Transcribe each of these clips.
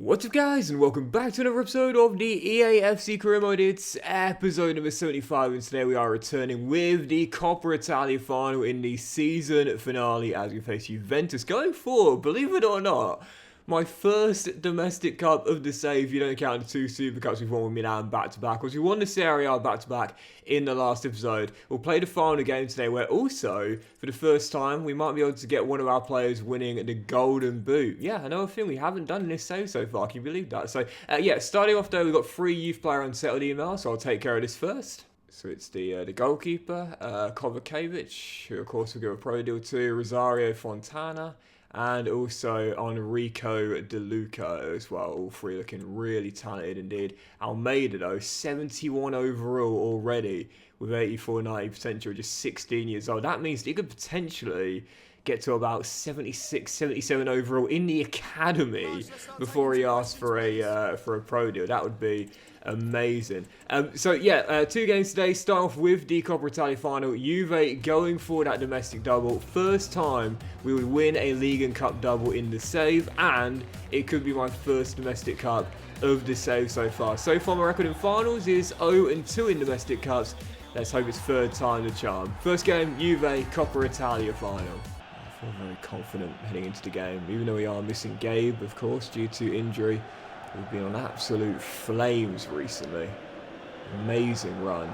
What's up guys, and welcome back to another episode of the EA FC Career Mode. It's episode number 75, and today we are returning with the Coppa Italia final in the season finale as we face Juventus. Going forward, believe it or not, my first domestic cup of the save, if you don't count the two Super Cups we've won with Milan back-to-back. Because we won the Serie A back-to-back in the last episode. We'll play the final game today where also, for the first time, we might be able to get one of our players winning the Golden Boot. Yeah, another thing we haven't done in this save so far, can you believe that? So, yeah, starting off though, we've got 3 youth player unsettled emails, so I'll take care of this first. So it's the goalkeeper, Kovacevic, who of course will give a pro deal to, Rosario Fontana, and also Enrico De Luca as well. All three looking really talented indeed. Almeida though, 71 overall already with 84-90 potential, just 16 years old. That means he could potentially get to about 76, 77 overall in the academy before he asks for a pro deal. That would be amazing. So yeah, 2 games today. Start off with the Coppa Italia final. Juve going for that domestic double. First time we would win a League and Cup double in the save, and it could be my first domestic cup of the save so far. So far my record in finals is 0-2 in domestic cups. Let's hope it's third time the charm. First game, Juve Coppa Italia final. I feel very confident heading into the game, even though we are missing Gabe, of course, due to injury. We've been on absolute flames recently. Amazing run.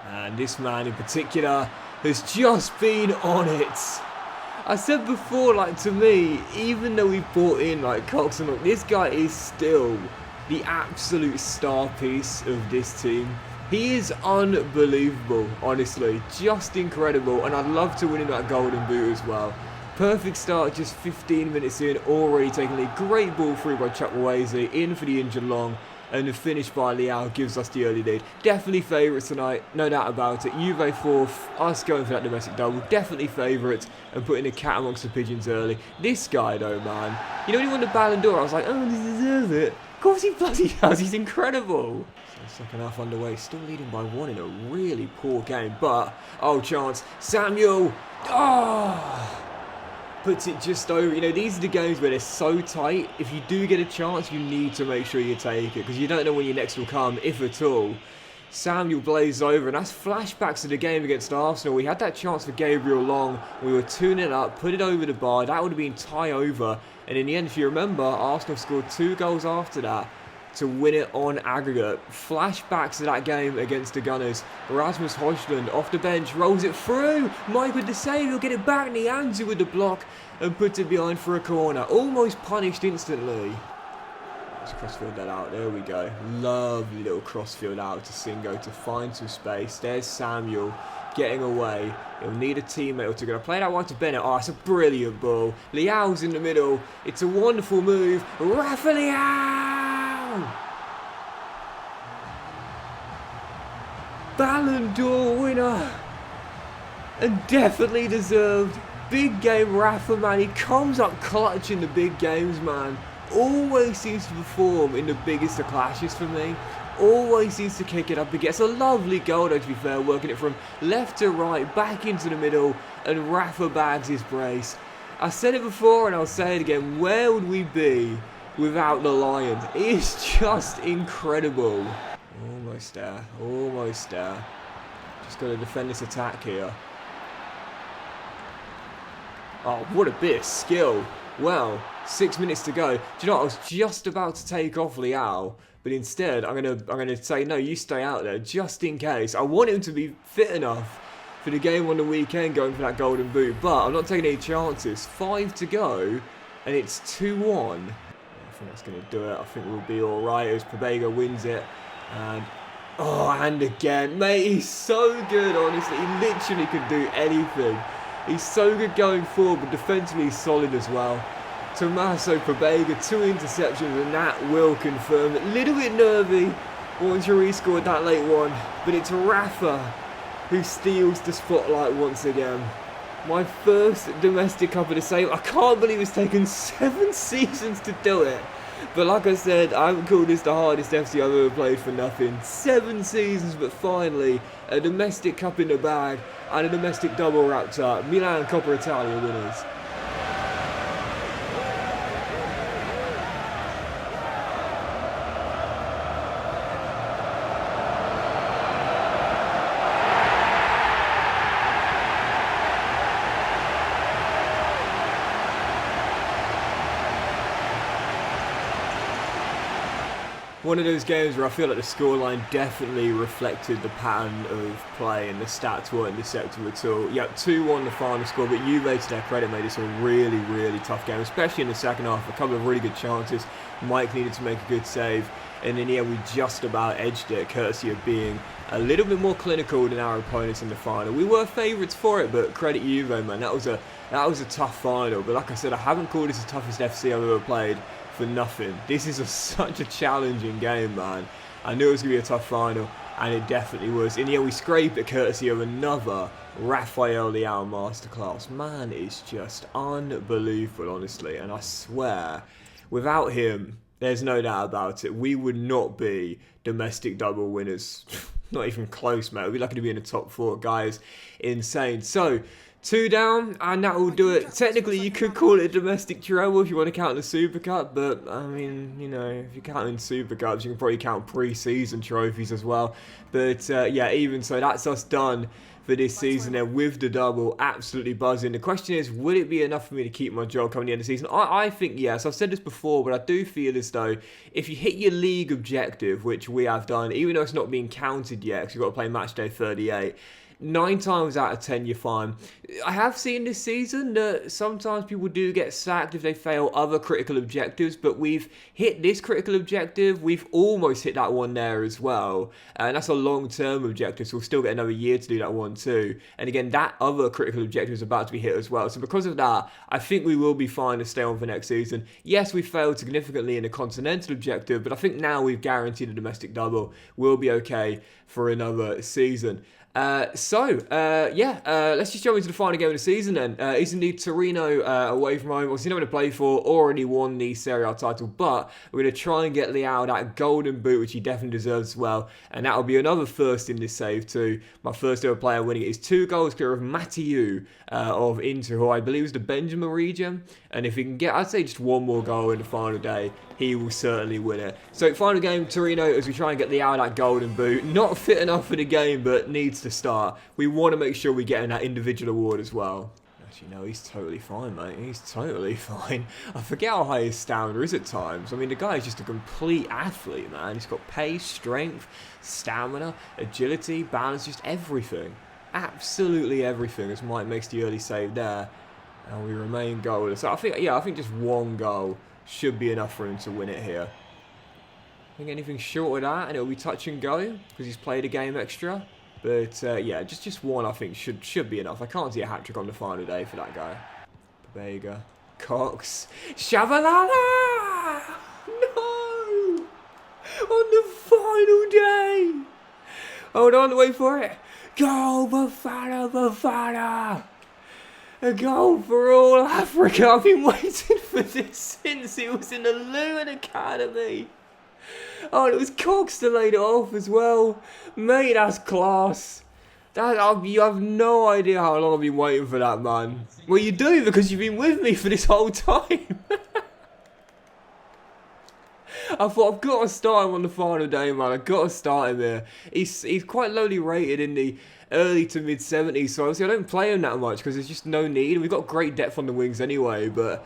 And this man in particular has just been on it. I said before, like, to me, even though we brought in, like, Cox and look, this guy is still the absolute star piece of this team. He is unbelievable, honestly. Just incredible. And I'd love to win him that Golden Boot as well. Perfect start, just 15 minutes in, already taking a great ball through by Chukwueze, in for the injured long, and the finish by Leao gives us the early lead. Definitely favourites tonight, no doubt about it. Juve fourth, us going for that domestic double, definitely favourites, and putting the cat amongst the pigeons early. This guy though, man, you know when he won the Ballon d'Or, I was like, oh, does he deserve it? Of course he bloody does, he's incredible. So second half underway, still leading by 1 in a really poor game, but, oh chance, Samuel, oh! Puts it just over. You know, these are the games where they're so tight. If you do get a chance, you need to make sure you take it, because you don't know when your next will come, if at all. Samuel blazed over, and that's flashbacks to the game against Arsenal. We had that chance for Gabriel Long. We were 2-0 up, put it over the bar. That would have been tie over. And in the end, if you remember, Arsenal scored 2 goals after that to win it on aggregate. Flashbacks to that game against the Gunners. Rasmus Højlund off the bench, rolls it through. Mike with the save, he'll get it back. Nianzu with the block and puts it behind for a corner. Almost punished instantly. Let's crossfield that out, there we go. Lovely little crossfield out to Singo to find some space. There's Samuel getting away. He'll need a teammate or two. Going to play that one to Bennett. Oh, it's a brilliant ball. Leao's in the middle. It's a wonderful move. Rafa Leao! Ballon d'Or winner, and definitely deserved. Big game Rafa, man. He comes up clutch in the big games, man. Always seems to perform in the biggest of clashes for me. Always seems to kick it up. He gets a lovely goal though, to be fair, working it from left to right, back into the middle, and Rafa bags his brace. I said it before and I'll say it again, where would we be without the Lion? It is just incredible. Almost there, almost there. Just got to defend this attack here. Oh, what a bit of skill. Well, 6 minutes to go. Do you know what? I was just about to take off Leao, but instead I'm gonna say no, you stay out there just in case. I want him to be fit enough for the game on the weekend, going for that Golden Boot, but I'm not taking any chances. 5 to go, and it's 2-1. I think that's gonna do it. I think we'll be all right as Pobega wins it. And, oh, and again, mate, he's so good, honestly. He literally could do anything. He's so good going forward, but defensively he's solid as well. Tommaso Pobega, 2 interceptions, and that will confirm it. Little bit nervy once he scored that late one, but it's Rafa who steals the spotlight once again. My first domestic cup of the save. I can't believe it's taken 7 seasons to do it. But like I said, I haven't called this the hardest FC I've ever played for nothing. 7 seasons, but finally, a domestic cup in the bag and a domestic double wrapped up. Milan Coppa Italia winners. One of those games where I feel like the scoreline definitely reflected the pattern of play and the stats weren't deceptive at all. Yeah, 2-1 the final score, but Juve, to their credit, made this a really, really tough game, especially in the second half. A couple of really good chances. Mike needed to make a good save, and in the end we just about edged it, courtesy of being a little bit more clinical than our opponents in the final. We were favourites for it, but credit Juve, man. That was a tough final. But like I said, I haven't called this the toughest FC I've ever played for nothing. This is such a challenging game, man. I knew it was going to be a tough final, and it definitely was. In the end, we scraped it courtesy of another Rafael Leao masterclass. Man, it's just unbelievable, honestly. And I swear, without him, there's no doubt about it, we would not be domestic double winners. Not even close, mate. We'd be lucky to be in the top 4, guys. Insane. So, 2 down, and that will do it. Technically, you could call it a domestic treble if you want to count the Super Cup, but, I mean, you know, if you're counting Super Cups, you can probably count pre-season trophies as well. But, yeah, even so, that's us done for this season there with the double. Absolutely buzzing. The question is, would it be enough for me to keep my job coming the end of the season? I think yes. I've said this before, but I do feel as though if you hit your league objective, which we have done, even though it's not being counted yet, because you've got to play match day 38, 9 times out of 10 you're fine. I have seen this season that sometimes people do get sacked if they fail other critical objectives, but we've hit this critical objective, we've almost hit that one there as well, and that's a long-term objective, so we'll still get another year to do that one too. And again, that other critical objective is about to be hit as well, so because of that, I think we will be fine to stay on for next season. Yes, we failed significantly in the continental objective, but I think now we've guaranteed a domestic double. We'll be okay for another season. Let's just jump into the final game of the season then. It's indeed Torino away from home. Obviously, not going to play for, already won the Serie A title, but we're going to try and get Leao that golden boot, which he definitely deserves as well. And that will be another first in this save too. My first ever player winning it is 2 goals clear of Mathieu of Inter, who I believe is the Benjamin region. And if he can get, I'd say, just one more goal in the final day, he will certainly win it. So, final game, Torino, as we try and get Leao that golden boot. Not fit enough for the game, but needs to start. We want to make sure we get in that individual award as well. Actually, no, he's totally fine, mate. He's totally fine. I forget how high his stamina is at times. I mean, the guy is just a complete athlete, man. He's got pace, strength, stamina, agility, balance, just everything. Absolutely everything, as Mike makes the early save there. And we remain goalless. So I think just one goal should be enough for him to win it here. I think anything short of that, and it'll be touch and go, because he's played a game extra. But, just one, I think, should be enough. I can't see a hat-trick on the final day for that guy. Babega. Cox. Shabalala! No! On the final day! Hold on, wait for it. Go, Bafana, Bafana! A goal for all Africa. I've been waiting for this since he was in the Luton Academy. Oh, and it was Cox that laid it off as well. Mate, that's class. You have no idea how long I've been waiting for that, man. Well, you do, because you've been with me for this whole time. I thought, I've got to start him on the final day, man. I've got to start him here. He's quite lowly rated in the early to mid 70s, so obviously I don't play him that much because there's just no need. We've got great depth on the wings anyway, but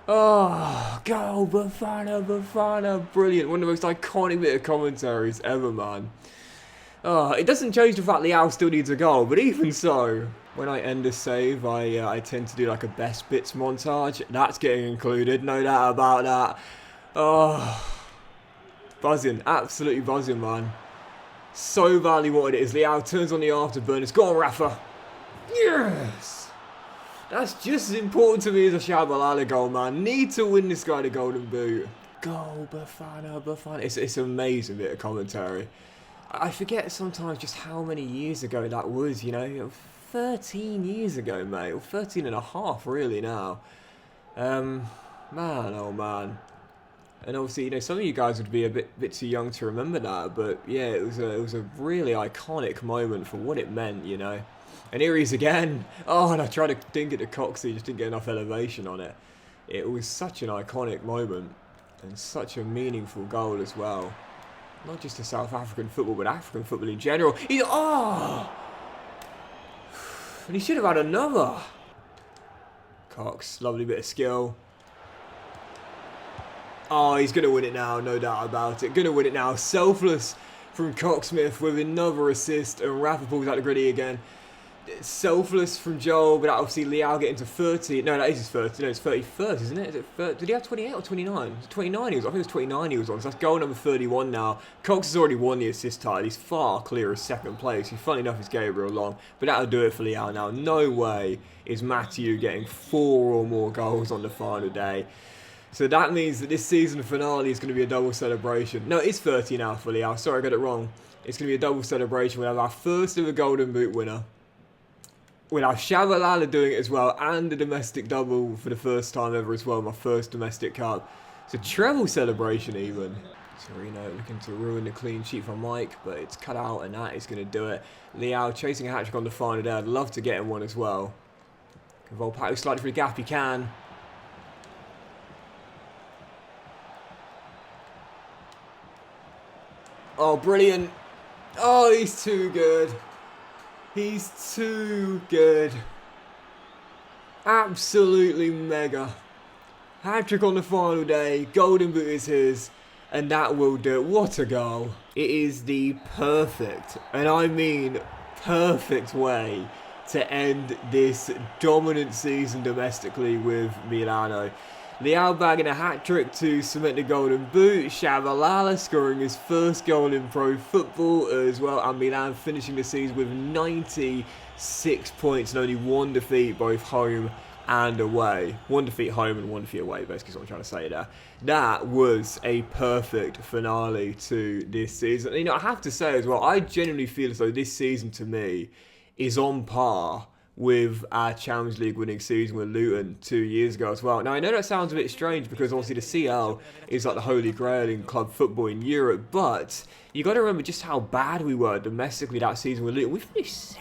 oh, go Bafana, Bafana, brilliant. One of the most iconic bit of commentaries ever, man. Oh, it doesn't change the fact Leao still needs a goal, but even so, when I end a save, I tend to do like a best bits montage. That's getting included, no doubt about that. Oh, buzzing, absolutely buzzing, man. So badly wanted it is. Leao turns on the afterburners. Go on, Rafa. Yes! That's just as important to me as a Shabalala goal, man. Need to win this guy the golden boot. Go, Bafana, Bafana. It's an amazing bit of commentary. I forget sometimes just how many years ago that was, you know. 13 years ago, mate. Or 13 and a half, really, now. Man, oh, man. And obviously, you know, some of you guys would be a bit too young to remember that, but yeah, it was a really iconic moment for what it meant, you know. And here he is again. Oh, and I tried to dink it to Coxey, just didn't get enough elevation on it. It was such an iconic moment and such a meaningful goal as well. Not just to South African football, but African football in general. And he should have had another. Cox, lovely bit of skill. Oh, he's going to win it now, no doubt about it. Going to win it now. Selfless from Cocksmith with another assist, and Rafa pulls out the gritty again. Selfless from Joel, but obviously Leao getting to 30. No, that is his 30. No, it's 31st, isn't it? Is it 30? Did he have 28 or 29? 29 he was. I think it was 29 he was on. So that's goal number 31 now. Cox has already won the assist title. He's far clear of second place. He's funny enough, it's Gabriel Long. But that'll do it for Leao now. No way is Matthew getting 4 or more goals on the final day. So that means that this season finale is going to be a double celebration. No, it's 30 now for Leao. Sorry, I got it wrong. It's going to be a double celebration. We'll have our first ever Golden Boot winner. We'll have Shabalala doing it as well, and a domestic double for the first time ever as well, my first domestic cup. It's a treble celebration even. Torino looking to ruin the clean sheet for Mike, but it's cut out and that is going to do it. Leao chasing a hat-trick on the final day. I'd love to get him one as well. Volpato slightly through the gap, he can. Oh, brilliant. Oh, he's too good. He's too good. Absolutely mega. Hat-trick on the final day. Golden boot is his. And that will do it. What a goal. It is the perfect, and I mean perfect way to end this dominant season domestically with Milano. Leao bagging a hat-trick to cement the golden boot. Shabalala scoring his first goal in pro football as well. And Milan finishing the season with 96 points and only one defeat, both home and away. One defeat home and one defeat away, basically is what I'm trying to say there. That was a perfect finale to this season. And, I have to say as well, I genuinely feel as though this season to me is on par with our Champions League winning season with Luton 2 years ago as well. Now, I know that sounds a bit strange because obviously the CL is like the holy grail in club football in Europe, but you got to remember just how bad we were domestically that season with Luton. We finished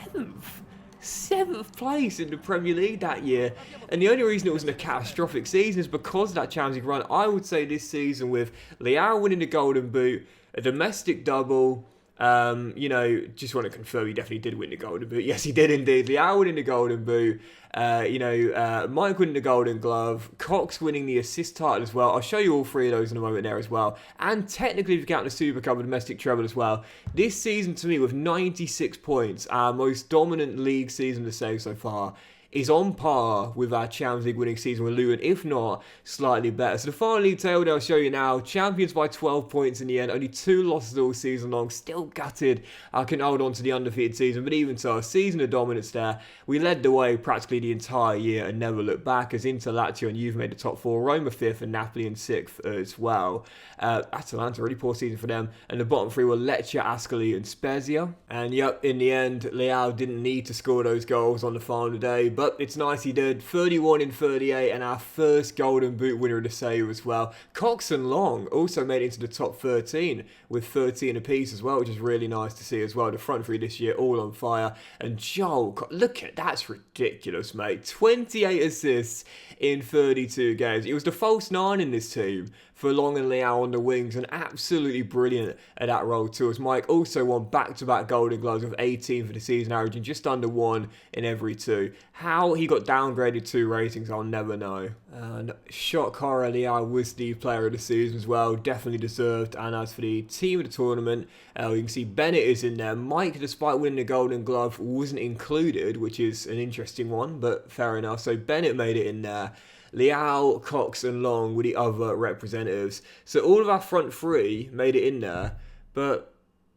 7th place in the Premier League that year, and the only reason it wasn't a catastrophic season is because of that Champions League run. I would say this season with Leao winning the Golden Boot, a domestic double, just want to confirm he definitely did win the Golden Boot. Yes, he did indeed. Leao winning the Golden Boot. Mike winning the Golden Glove. Cox winning the assist title as well. I'll show you all three of those in a moment there as well. And technically, if you count the Super Cup and domestic treble as well, this season to me with 96 points, our most dominant league season to say so far, is on par with our Champions League winning season with Luton, if not slightly better. So the final league table I'll show you now. Champions by 12 points in the end. Only 2 losses all season long. Still gutted I can hold on to the undefeated season. But even so, a season of dominance there. We led the way practically the entire year and never looked back, as Inter, Lazio and Juve made the top 4. Roma 5th and Napoli in 6th as well. Atalanta, really poor season for them. And the bottom 3 were Lecce, Ascoli and Spezia. And yep, in the end, Leao didn't need to score those goals on the final day. But it's nice he did. 31 in 38 and our first Golden Boot winner of the save as well. Cox and Long also made it into the top 13 with 13 apiece as well, which is really nice to see as well. The front 3 this year all on fire. And Joel, look at that's ridiculous, mate. 28 assists in 32 games. It was the false 9 in this team for Long and Leao on the wings, and absolutely brilliant at that role too, as Mike also won back-to-back Golden Gloves with 18 for the season, averaging just under 1 in every 2. How he got downgraded 2 ratings, I'll never know. And shock horror, Leao was the player of the season as well, definitely deserved. And as for the team of the tournament, you can see Bennett is in there. Mike, despite winning the Golden Glove, wasn't included, which is an interesting one, but fair enough. So Bennett made it in there. Leao, Cox and Long were the other representatives. So all of our front 3 made it in there, but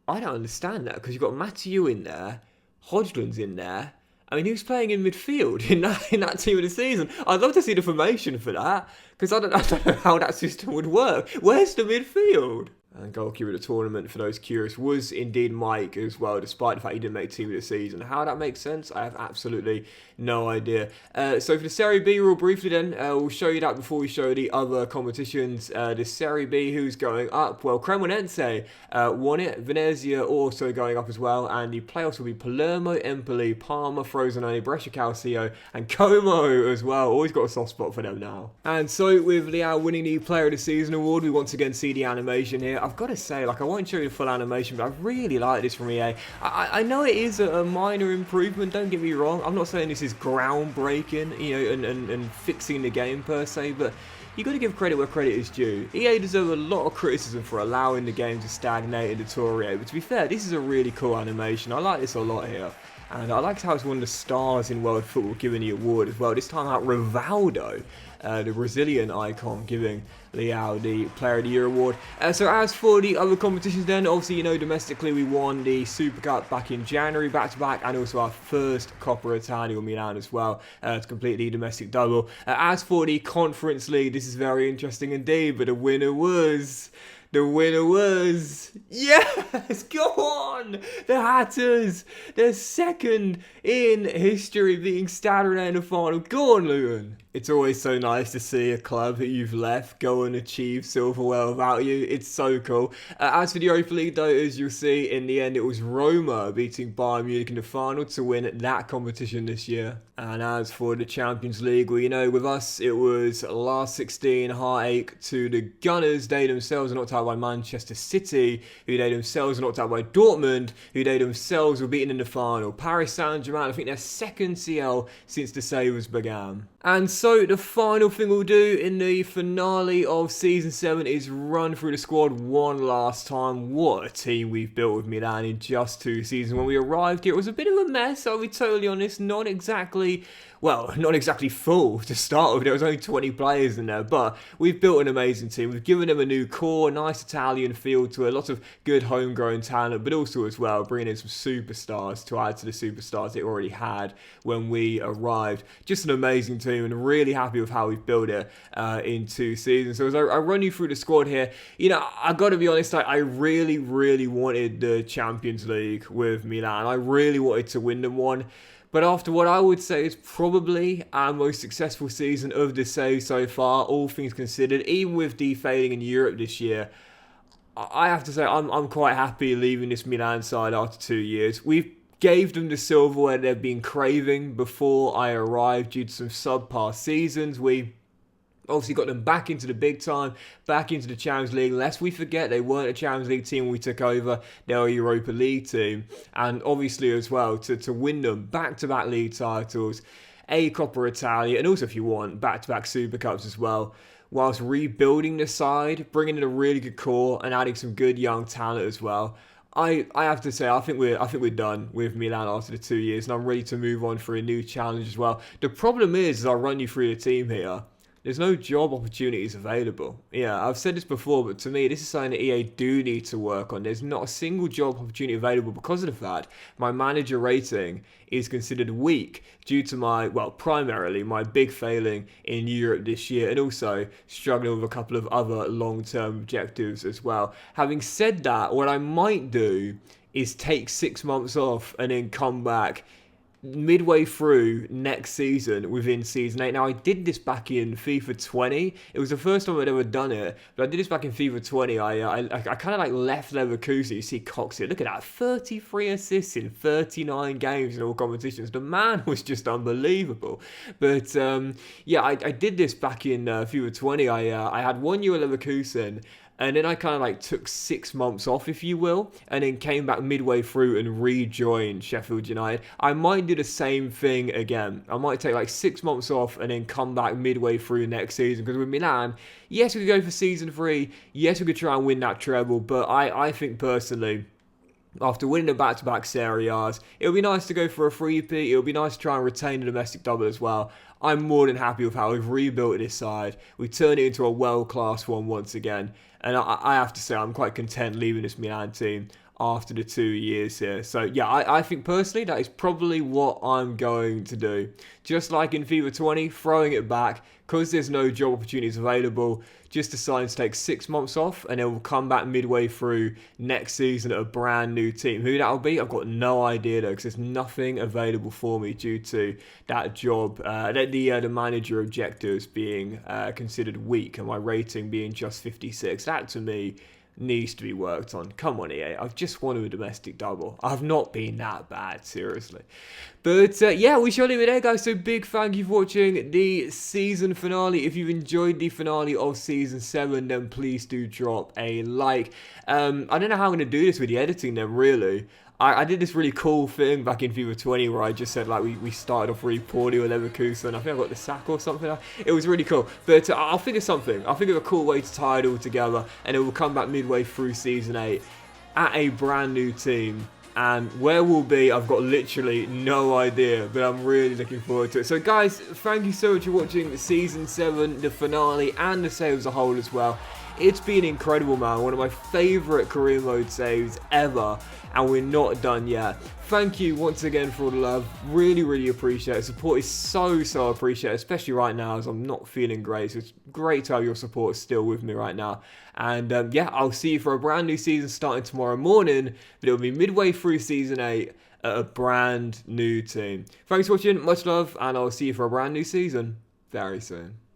I don't understand that because you've got Mathieu in there, Hodgland's in there. I mean, who's playing in midfield in that team of the season? I'd love to see the formation for that because I don't know how that system would work. Where's the midfield? And goalkeeper of the tournament, for those curious, was indeed Mike as well, despite the fact he didn't make team of the season. How that makes sense, I have absolutely no idea. So for the Serie B, real briefly then, we'll show you that before we show the other competitions. The Serie B, who's going up? Well, Cremonense won it. Venezia also going up as well. And the playoffs will be Palermo, Empoli, Parma, Frosinone, Brescia Calcio, and Como as well. Always got a soft spot for them now. And so with Leao winning the Player of the Season award, we once again see the animation here. I've got to say, I won't show you the full animation, but I really like this from EA. I know it is a minor improvement, don't get me wrong. I'm not saying this is groundbreaking, and fixing the game per se, but you got to give credit where credit is due. EA deserve a lot of criticism for allowing the game to stagnate and deteriorate, but to be fair, this is a really cool animation. I like this a lot here. And I liked how it's one of the stars in world football giving the award as well. This time out, Rivaldo, the Brazilian icon, giving Leao the Player of the Year award. So as for the other competitions then, obviously, you know, domestically we won the Super Cup back in January, back-to-back, and also our first Coppa Italia with Milan as well, to complete the domestic double. As for the Conference League, this is very interesting indeed, but the winner was... yes, go on! The Hatters! They're second in history, beating Stade Rennais in the final. Go on, Luton! It's always so nice to see a club that you've left go and achieve silverware without you. It's so cool. As for the Europa League though, as you'll see, in the end it was Roma beating Bayern Munich in the final to win that competition this year. And as for the Champions League, well, you know, with us it was last 16 heartache to the Gunners. They themselves are knocked out by Manchester City, who they themselves are knocked out by Dortmund, who they themselves were beaten in the final. Paris Saint-Germain, I think their second CL since the Sabres began. And so the final thing we'll do in the finale of Season 7 is run through the squad one last time. What a team we've built with Milan in just 2 seasons. When we arrived here, it was a bit of a mess, I'll be totally honest. Not exactly full to start with. There was only 20 players in there, but we've built an amazing team. We've given them a new core, nice Italian feel to it, lots of good homegrown talent, but also as well bringing in some superstars to add to the superstars they already had when we arrived. Just an amazing team and really happy with how we've built it in 2 seasons. So as I run you through the squad here, you know, I got to be honest, I really wanted the Champions League with Milan. I really wanted to win them one. But after what I would say is probably our most successful season of the save so far, all things considered, even with the failing in Europe this year, I have to say I'm quite happy leaving this Milan side after 2 years. We gave them the silverware they've been craving before I arrived due to some subpar seasons. We obviously got them back into the big time, back into the Champions League. Lest we forget, they weren't a Champions League team when we took over. They were a Europa League team. And obviously as well, to win them back-to-back league titles, a Coppa Italia, and also if you want, back-to-back Super Cups as well, whilst rebuilding the side, bringing in a really good core and adding some good young talent as well. I have to say, I think we're done with Milan after the 2 years, and I'm ready to move on for a new challenge as well. The problem is I'll run you through the team here. There's no job opportunities available. Yeah, I've said this before, but to me, this is something that EA do need to work on. There's not a single job opportunity available because of the fact my manager rating is considered weak due to primarily my big failing in Europe this year and also struggling with a couple of other long-term objectives as well. Having said that, what I might do is take 6 months off and then come back midway through next season within Season 8. Now, I did this back in FIFA 20. It was the first time I'd ever done it, but I did this back in FIFA 20. I kind of like left Leverkusen. You see Cox here. Look at that. 33 assists in 39 games in all competitions. The man was just unbelievable. But, yeah, I did this back in FIFA 20. I had 1 year at Leverkusen, and then I kind of like took 6 months off, if you will, and then came back midway through and rejoined Sheffield United. I might do the same thing again. I might take like 6 months off and then come back midway through next season. Because with Milan, yes, we could go for Season 3. Yes, we could try and win that treble. But I think personally, after winning the back-to-back Serie A's, it would be nice to go for a three-peat. It would be nice to try and retain the domestic double as well. I'm more than happy with how we've rebuilt this side. We turned it into a world-class one once again. And I have to say, I'm quite content leaving this Milan team after the 2 years here. So, yeah, I think personally that is probably what I'm going to do. Just like in FIFA 20, throwing it back, because there's no job opportunities available, just deciding to take 6 months off, and then we'll come back midway through next season at a brand new team. Who that'll be, I've got no idea though, because there's nothing available for me due to that job, the manager objectives being considered weak, and my rating being just 56. That to me needs to be worked on. Come on, EA. I've just won a domestic double. I've not been that bad, seriously. But yeah, we shall leave it there, guys. So big thank you for watching the season finale. If you've enjoyed the finale of Season 7, then please do drop a like. I don't know how I'm going to do this with the editing then, really. I did this really cool thing back in FIFA 20 where I just said like we started off really poorly with Leverkusen. I think I got the sack or something. It was really cool. But I'll think of something. I'll think of a cool way to tie it all together, and it will come back midway through Season 8 at a brand new team. And where we'll be, I've got literally no idea, but I'm really looking forward to it. So guys, thank you so much for watching Season 7, the finale, and the save as a whole as well. It's been incredible, man. One of my favourite career mode saves ever, and we're not done yet. Thank you once again for all the love. Really, really appreciate it. Support is so appreciated, especially right now as I'm not feeling great. So it's great to have your support still with me right now. And yeah, I'll see you for a brand new season starting tomorrow morning, but it'll be midway through Season 8 at a brand new team. Thanks for watching, much love, and I'll see you for a brand new season very soon.